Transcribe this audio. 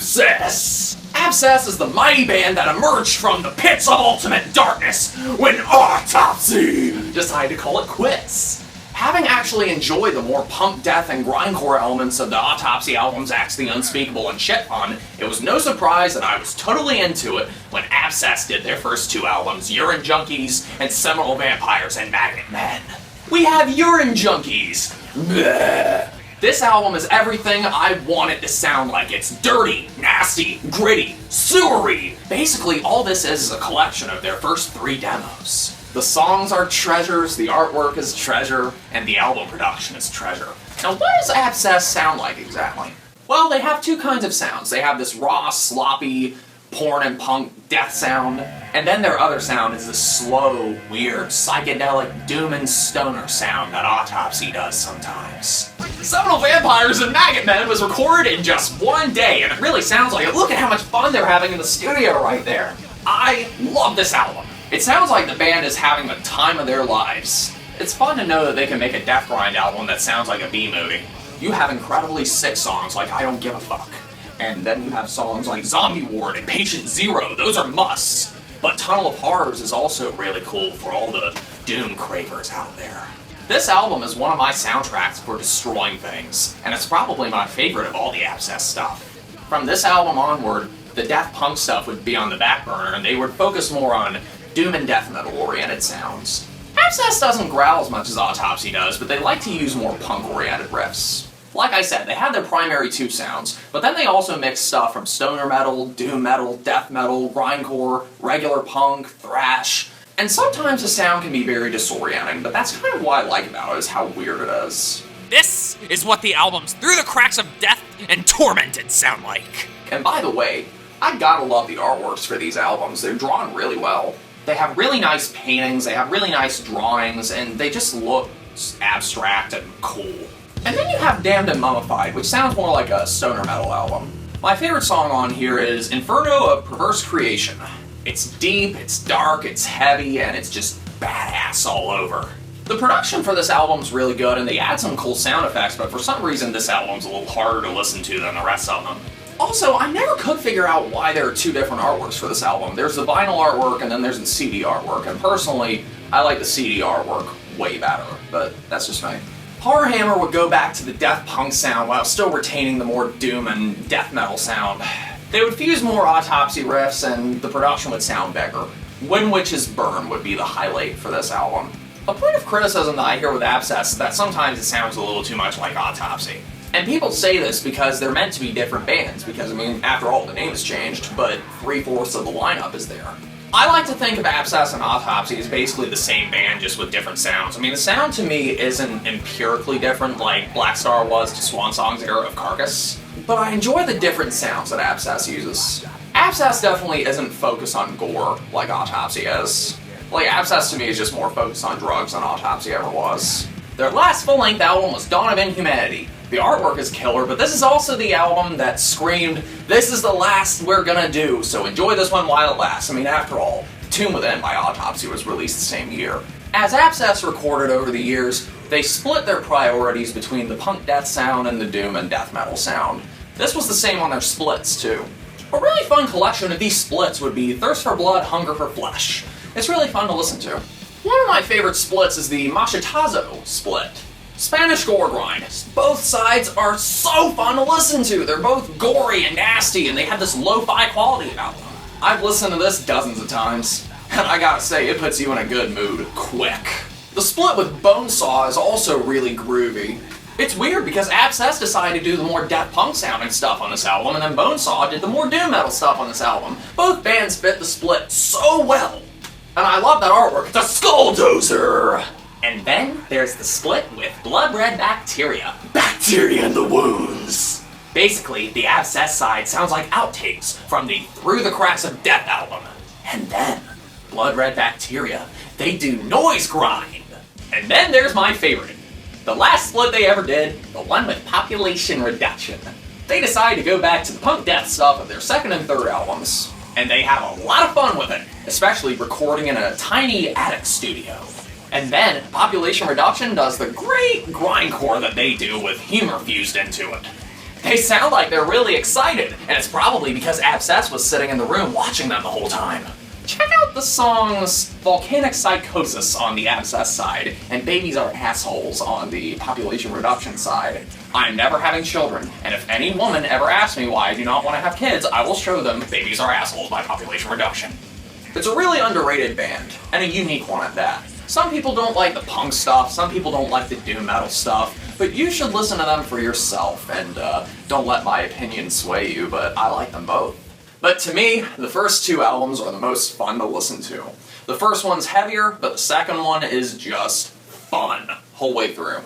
Abscess! Abscess is the mighty band that emerged from the pits of ultimate darkness when Autopsy decided to call it quits. Having actually enjoyed the more punk death and grindcore elements of the Autopsy albums Acts the Unspeakable and Shit Fun, it was no surprise that I was totally into it when Abscess did their first two albums, Urine Junkies and Seminal Vampires and Magnet Men. We have Urine Junkies. Bleh. This album is everything I want it to sound like. It's dirty, nasty, gritty, sewery. Basically, all this is a collection of their first 3 demos. The songs are treasures, the artwork is treasure, and the album production is treasure. Now, what does Abscess sound like exactly? Well, they have 2 kinds of sounds. They have this raw, sloppy, porn and punk death sound, and then their other sound is this slow, weird, psychedelic doom and stoner sound that Autopsy does sometimes. Seminal Vampires and Magnet Men was recorded in just 1 day, and it really sounds like it. Look at how much fun they're having in the studio right there. I love this album. It sounds like the band is having the time of their lives. It's fun to know that they can make a death grind album that sounds like a B-movie. You have incredibly sick songs like I Don't Give a Fuck. And then you have songs like Zombie Ward and Patient Zero, those are musts. But Tunnel of Horrors is also really cool for all the doom cravers out there. This album is one of my soundtracks for destroying things, and it's probably my favorite of all the Abscess stuff. From this album onward, the death punk stuff would be on the back burner, and they would focus more on doom and death metal oriented sounds. Abscess doesn't growl as much as Autopsy does, but they like to use more punk oriented riffs. Like I said, they had their primary 2 sounds, but then they also mixed stuff from stoner metal, doom metal, death metal, grindcore, regular punk, thrash, and sometimes the sound can be very disorienting, but that's kind of what I like about it, is how weird it is. This is what the albums Through the Cracks of Death and Tormented sound like. And by the way, I gotta love the artworks for these albums. They're drawn really well. They have really nice paintings, they have really nice drawings, and they just look abstract and cool. And then you have Damned and Mummified, which sounds more like a stoner metal album. My favorite song on here is Inferno of Perverse Creation. It's deep, it's dark, it's heavy, and it's just badass all over. The production for this album's really good, and they add some cool sound effects, but for some reason this album's a little harder to listen to than the rest of them. Also, I never could figure out why there are 2 different artworks for this album. There's the vinyl artwork and then there's the CD artwork, and personally, I like the CD artwork way better, but that's just me. Horror Hammer would go back to the death punk sound while still retaining the more doom and death metal sound. They would fuse more Autopsy riffs and the production would sound bigger. When Witches Burn would be the highlight for this album. A point of criticism that I hear with Abscess is that sometimes it sounds a little too much like Autopsy. And people say this because they're meant to be different bands, because, I mean, after all, the name has changed, but 3/4 of the lineup is there. I like to think of Abscess and Autopsy as basically the same band, just with different sounds. I mean, the sound to me isn't empirically different like Black Star was to Swan Song's era of Carcass, but I enjoy the different sounds that Abscess uses. Abscess definitely isn't focused on gore like Autopsy is. Like, Abscess to me is just more focused on drugs than Autopsy ever was. Their last full-length album was Donovan Humanity. The artwork is killer, but this is also the album that screamed, "This is the last we're gonna do, so enjoy this one while it lasts." I mean, after all, Tomb Within by Autopsy was released the same year. As Abscess recorded over the years, they split their priorities between the punk death sound and the doom and death metal sound. This was the same on their splits, too. A really fun collection of these splits would be Thirst for Blood, Hunger for Flesh. It's really fun to listen to. One of my favorite splits is the Machetazo split. Spanish gore grind. Both sides are so fun to listen to. They're both gory and nasty, and they have this lo-fi quality about them. I've listened to this dozens of times, and I gotta say, it puts you in a good mood quick. The split with Bonesaw is also really groovy. It's weird because Abscess decided to do the more death punk sounding stuff on this album, and then Bonesaw did the more doom metal stuff on this album. Both bands fit the split so well. And I love that artwork. It's a skull dozer! And then there's the split with Blood Red Bacteria. Bacteria in the wounds! Basically, the Abscess side sounds like outtakes from the Through the Cracks of Death album. And then, Blood Red Bacteria, they do noise grind. And then there's my favorite. The last split they ever did, the one with Population Reduction. They decided to go back to the punk death stuff of their second and third albums. And they have a lot of fun with it, especially recording in a tiny attic studio. And then, Population Reduction does the great grindcore that they do with humor fused into it. They sound like they're really excited, and it's probably because Abscess was sitting in the room watching them the whole time. Check out the songs Volcanic Psychosis on the Abscess side, and Babies Are Assholes on the Population Reduction side. I'm never having children, and if any woman ever asks me why I do not want to have kids, I will show them Babies Are Assholes by Population Reduction. It's a really underrated band, and a unique one at that. Some people don't like the punk stuff, some people don't like the doom metal stuff, but you should listen to them for yourself, and don't let my opinion sway you, but I like them both. But to me, the first two albums are the most fun to listen to. The first one's heavier, but the second one is just fun, whole way through.